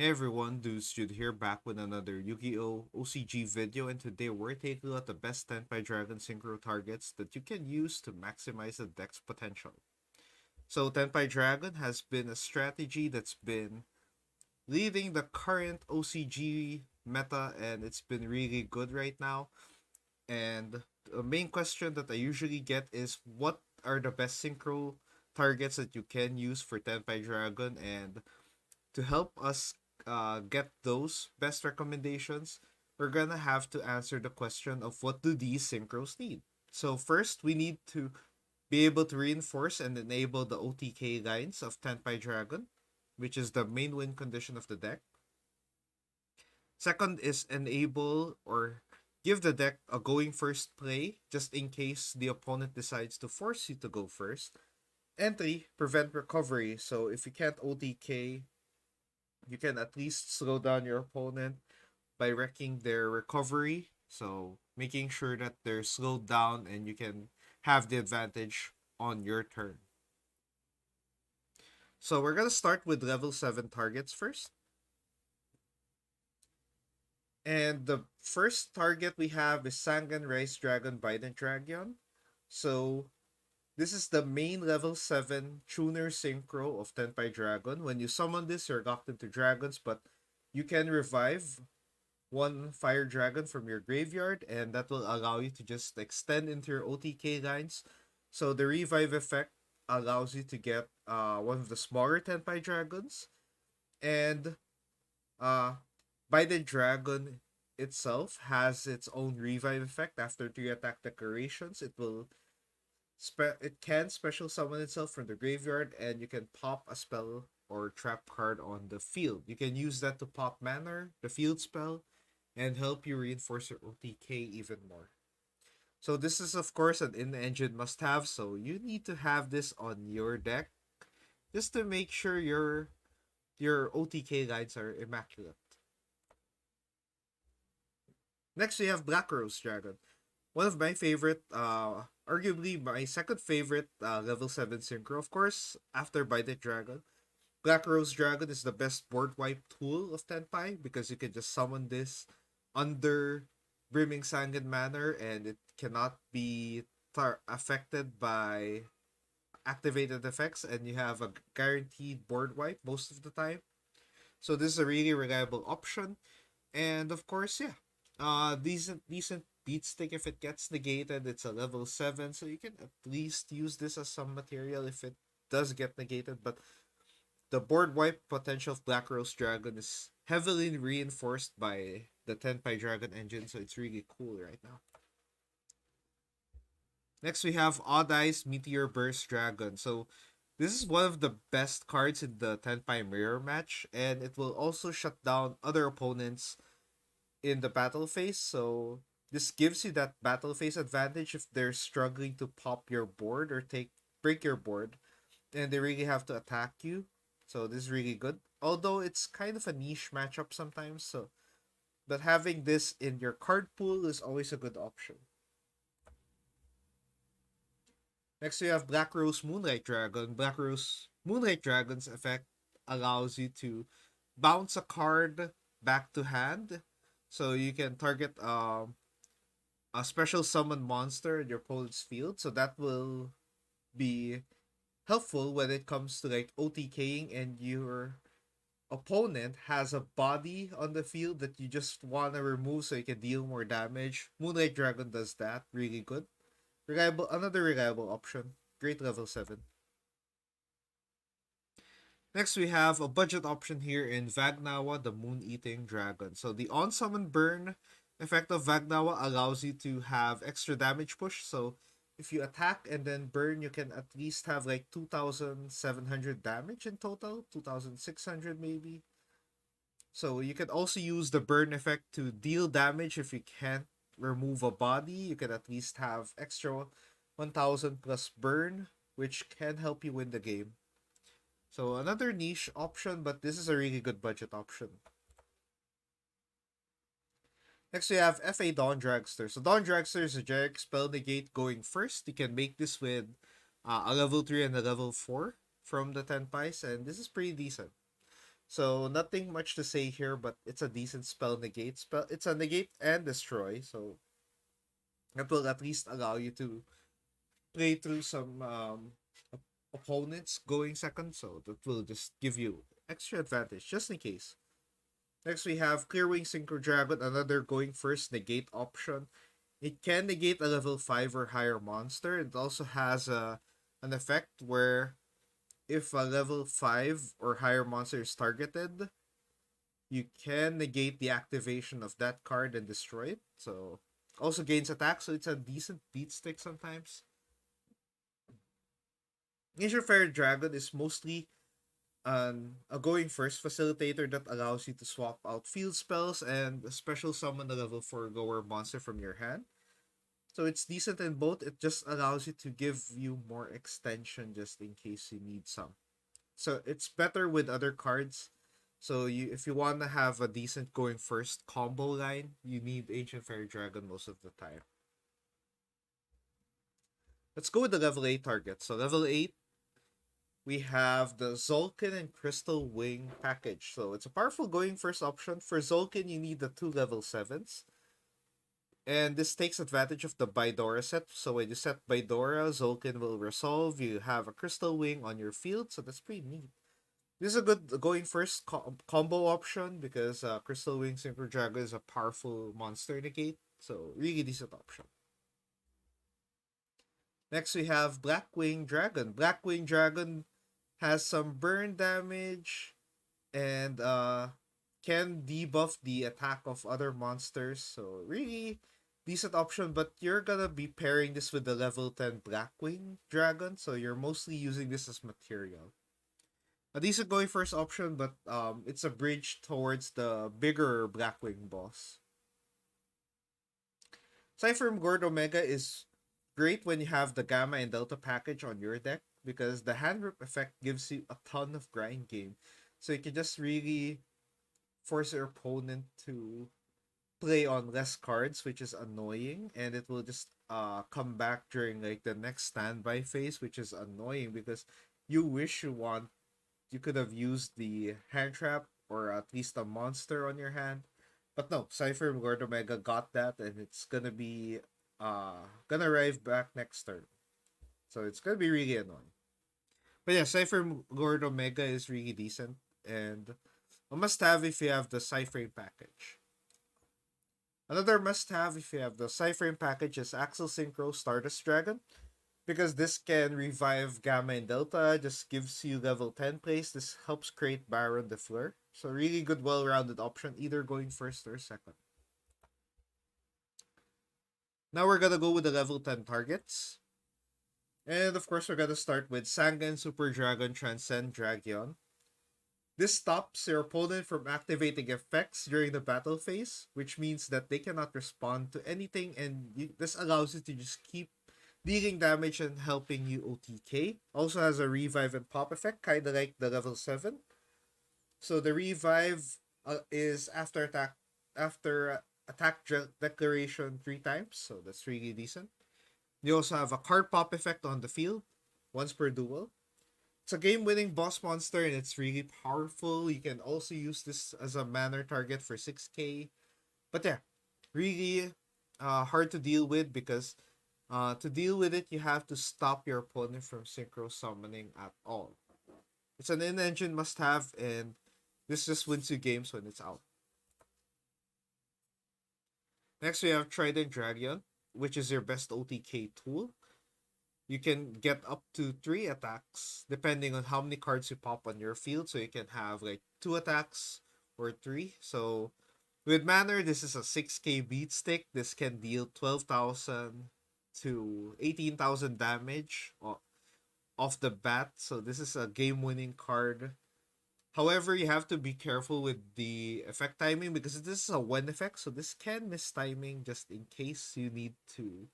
Hey everyone, Dudes Jude here, back with another Yu-Gi-Oh! OCG video, and today we're taking a look at the best Tenpai Dragon Synchro targets that you can use to maximize the deck's potential. So Tenpai Dragon has been a strategy that's been leading the current OCG meta, and it's been really good right now. And the main question that I usually get is, what are the best Synchro targets that you can use for Tenpai Dragon? And to help us get those best recommendations, we're gonna have to answer the question of what do these synchros need. So first, we need to be able to reinforce and enable the OTK lines of Tenpai Dragon, which is the main win condition of the deck. Second is enable or give the deck a going first play, just in case the opponent decides to force you to go first. And three, prevent recovery. So if you can't OTK, you can at least slow down your opponent by wrecking their recovery. So making sure that they're slowed down and you can have the advantage on your turn. So we're gonna start with level 7 targets first. And the first target we have is Sangan Rice Dragon Biden Dragion. So this is the main level 7 tuner synchro of Tenpai Dragon. When you summon this, you're locked into dragons, but you can revive one fire dragon from your graveyard, and that will allow you to just extend into your OTK lines. So the revive effect allows you to get one of the smaller Tenpai dragons, and uh, by the dragon itself has its own revive effect. After 3 attack decorations, it can special summon itself from the graveyard, and you can pop a spell or trap card on the field. You can use that to pop mana, the field spell, and help you reinforce your OTK even more. So this is of course an in-engine must-have, so you need to have this on your deck just to make sure your OTK lines are immaculate. Next we have Black Rose Dragon. One of my favorite, arguably my second favorite level 7 synchro, of course, after Bided Dragon. Black Rose Dragon is the best board wipe tool of Tenpai because you can just summon this under Brimming Sangan Manor and it cannot be affected by activated effects, and you have a guaranteed board wipe most of the time. So this is a really reliable option. And of course, yeah, decent beat stick. If it gets negated, it's a level 7, so you can at least use this as some material if it does get negated. But the board wipe potential of Black Rose Dragon is heavily reinforced by the Tenpai Dragon engine, so it's really cool right now. Next, we have Odd Eyes Meteor Burst Dragon. So, this is one of the best cards in the Tenpai Mirror match, and it will also shut down other opponents in the battle phase. So, this gives you that battle phase advantage if they're struggling to pop your board or break your board, and they really have to attack you. So this is really good. Although it's kind of a niche matchup sometimes, but having this in your card pool is always a good option. Next we have Black Rose Moonlight Dragon. Black Rose Moonlight Dragon's effect allows you to bounce a card back to hand. So you can target a special summon monster in your opponent's field. So that will be helpful when it comes to like OTKing and your opponent has a body on the field that you just want to remove so you can deal more damage. Moonlight Dragon does that really good. Another reliable option. Great level 7. Next we have a budget option here in Vagnawa, the Moon Eating Dragon. So the on summon burn effect of Vagnawa allows you to have extra damage push. So if you attack and then burn, you can at least have like 2,700 damage in total, 2,600 maybe. So you can also use the burn effect to deal damage if you can't remove a body. You can at least have extra 1,000 plus burn, which can help you win the game. So another niche option, but this is a really good budget option. Next we have FA Dawn Dragster. So Dawn Dragster is a generic spell negate going first. You can make this with a level 3 and a level 4 from the Tenpais, and this is pretty decent. So nothing much to say here, but it's a decent spell negate. Spell it's a negate and destroy, so that will at least allow you to play through some opponents going second, so that will just give you extra advantage just in case. Next we have Clearwing Synchro Dragon, another going first negate option. It can negate a level 5 or higher monster. It also has an effect where if a level 5 or higher monster is targeted, you can negate the activation of that card and destroy it. So also gains attack, so it's a decent beat stick sometimes. Ancient Fire Dragon is mostly a going first facilitator that allows you to swap out field spells and special summon a level 4 goer monster from your hand. So it's decent in both. It just allows you to give you more extension just in case you need some. So it's better with other cards. So you if you want to have a decent going first combo line, you need Ancient Fairy Dragon most of the time. Let's go with the level 8 target. So level 8, we have the Zolkin and Crystal Wing package. So it's a powerful going first option. For Zolkin, you need the 2 level 7s. And this takes advantage of the Bidora set. So when you set Bidora, Zolkin will resolve. You have a Crystal Wing on your field. So that's pretty neat. This is a good going first combo option because Crystal Wing Synchro Dragon is a powerful monster negate. So really decent option. Next we have Blackwing Dragon. Blackwing Dragon has some burn damage and can debuff the attack of other monsters. So really decent option, but you're gonna be pairing this with the level 10 Blackwing Dragon, so you're mostly using this as material. A decent going first option, but it's a bridge towards the bigger Blackwing boss. Cypher Gord Omega is great when you have the Gamma and Delta package on your deck because the hand rip effect gives you a ton of grind game. So you can just really force your opponent to play on less cards, which is annoying, and it will just come back during like the next standby phase, which is annoying because you wish you could have used the hand trap or at least a monster on your hand. But no, Cypher Lord Omega got that and it's gonna arrive back next turn. So it's gonna be really annoying. But yeah, Cypher Lord Omega is really decent and a must have if you have the Cypher package. Another must have if you have the Cypher package is Axel Synchro Stardust Dragon. Because this can revive Gamma and Delta, just gives you level 10 plays. This helps create Baron de Fleur. So really good well-rounded option, either going first or second. Now we're gonna go with the level 10 targets. And of course, we're gonna start with Sangan Super Dragon Transcend Dragion. This stops your opponent from activating effects during the battle phase, which means that they cannot respond to anything, and this allows you to just keep dealing damage and helping you OTK. Also has a revive and pop effect, kind of like the level 7. So the revive is after attack declaration 3 times, so that's really decent. You also have a card pop effect on the field, once per duel. It's a game-winning boss monster and it's really powerful. You can also use this as a manner target for 6k. But yeah, really hard to deal with because to deal with it, you have to stop your opponent from synchro summoning at all. It's an in-engine must-have, and this just wins you games when it's out. Next, we have Trident Dragion, which is your best OTK tool. You can get up to 3 attacks depending on how many cards you pop on your field. So you can have like 2 attacks or 3. So with Manner, this is a 6k beat stick. This can deal 12,000 to 18,000 damage off the bat. So this is a game-winning card. However, you have to be careful with the effect timing because this is a one effect. So this can miss timing just in case you need to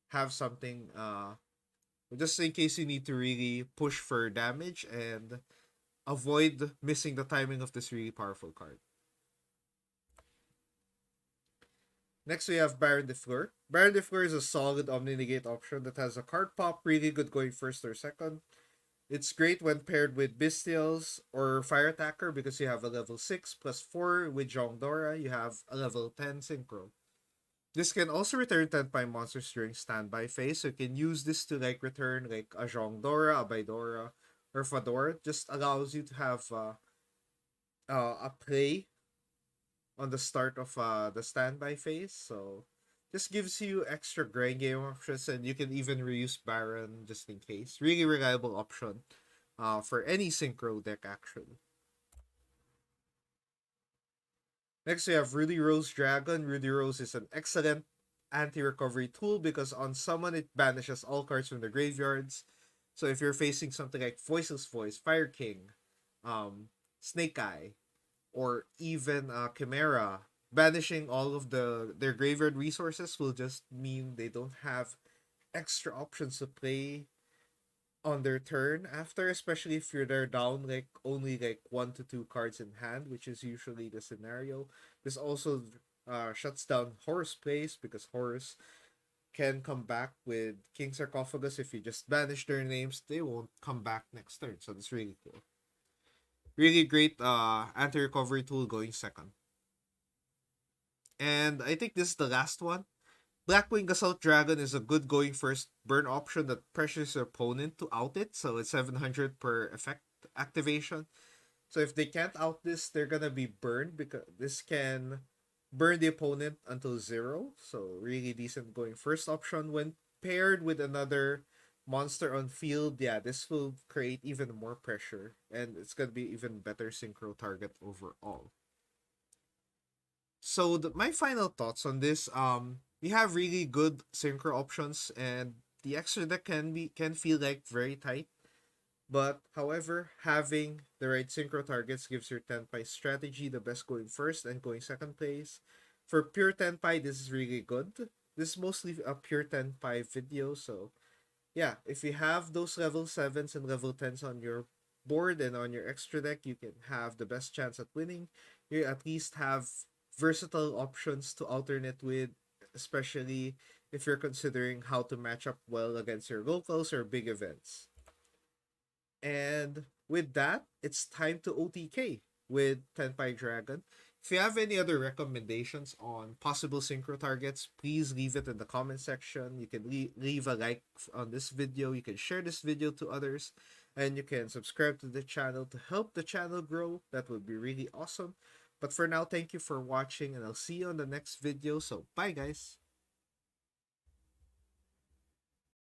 have something just in case you need to really push for damage and avoid missing the timing of this really powerful card. Next, we have Baron de Fleur. Baron de Fleur is a solid Omni-Negate option that has a card pop, really good going first or second. It's great when paired with Bestials or Fire Attacker because you have a level 6 plus 4 with Jongdora, you have a level 10 Synchro. This can also return Tenpai monsters during standby phase, so you can use this to like return like a Jongdora, a Baidora, or Fedora. Just allows you to have a play on the start of the standby phase, so just gives you extra grind game options, and you can even reuse Baron just in case. Really reliable option for any synchro deck actually. Next we have Rudy Rose Dragon. Rudy Rose is an excellent anti-recovery tool because on summon it banishes all cards from the graveyards. So if you're facing something like Voiceless Voice, Fire King, Snake Eye, or even Chimera, banishing all of their graveyard resources will just mean they don't have extra options to play on their turn after, especially if they're down like only like 1 to 2 cards in hand, which is usually the scenario. This also shuts down Horus plays because Horus can come back with King Sarcophagus. If you just banish their names, they won't come back next turn. So that's really cool. Really great anti-recovery tool going second. And I think this is the last one. Blackwing Assault Dragon is a good going first burn option that pressures your opponent to out it, so it's 700 per effect activation. So if they can't out this, they're gonna be burned because this can burn the opponent until 0. So really decent going first option. When paired with another monster on field, yeah, this will create even more pressure, and it's gonna be even better synchro target overall. So my final thoughts on this, we have really good synchro options, and the extra deck can feel like very tight. But however, having the right synchro targets gives your Tenpai strategy the best going first and going second place. For pure Tenpai, this is really good. This is mostly a pure Tenpai video, so yeah, if you have those level 7s and level 10s on your board and on your extra deck, you can have the best chance at winning. You at least have versatile options to alternate with, especially if you're considering how to match up well against your locals or big events. And with that, it's time to OTK with Tenpai Dragon. If you have any other recommendations on possible synchro targets, please leave it in the comment section. You can leave a like on this video. You can share this video to others. And you can subscribe to the channel to help the channel grow. That would be really awesome. But for now, thank you for watching, and I'll see you on the next video. So, bye guys!